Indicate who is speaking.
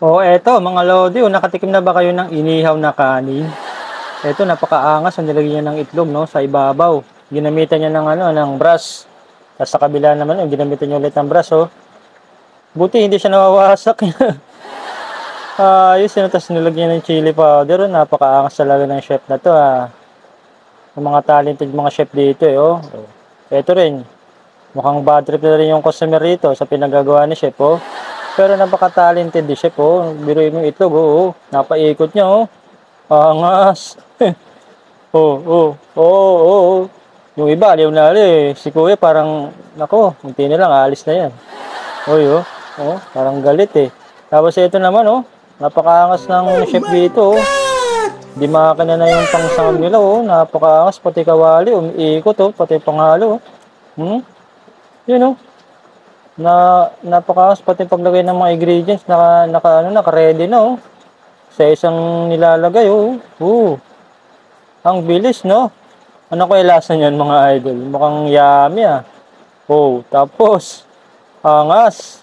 Speaker 1: Oh, eto mga lodi, oh, nakatikim na ba kayo ng inihaw na kanin? Eto napakaangas ang nilagyan niya ng itlog 'no, sa ibabaw. Ginamitan niya ng ano, ng brush. Tapos sa kabila naman, oh, ginamitan niya ulit ng brush, oh. Buti hindi siya nawawasak. Ayos yun, tapos nilagyan ng chili powder, oh, napakaangas talaga ng chef na 'to, ah. Yung mga talented mga chef dito, eh, oh. Oh. Eto rin, mukhang bad trip na rin yung customer rito sa pinagagawa ni chef, oh. Pero napaka-talented ni chef, oh. Biruin mo yung itlog, oh, oh. Napaikot niya, oh. Angas. Oo, oo. Oo, oo, oo. Yung iba aliw na aliw, eh. Si kuya parang, naku, konti na lang aalis na yan. Uy, oh. Oh, parang galit, eh. Tapos ito naman, oh. Napakaangas ng chef dito, oh. Di makina na yung pangsangag nila, oh. Napakaangas, pati kawali, umiikot, oh. Pati panghalo, oh. Hmm? Yun, oh. Napakaangas, pati paglagay ng mga ingredients, naka-ready na, oh. Sa isang nilalagay, oh. Oo. Ang bilis, no? Ano kaya lasa niyan mga idol? Mukhang yummy, ah. Oh, tapos, angas.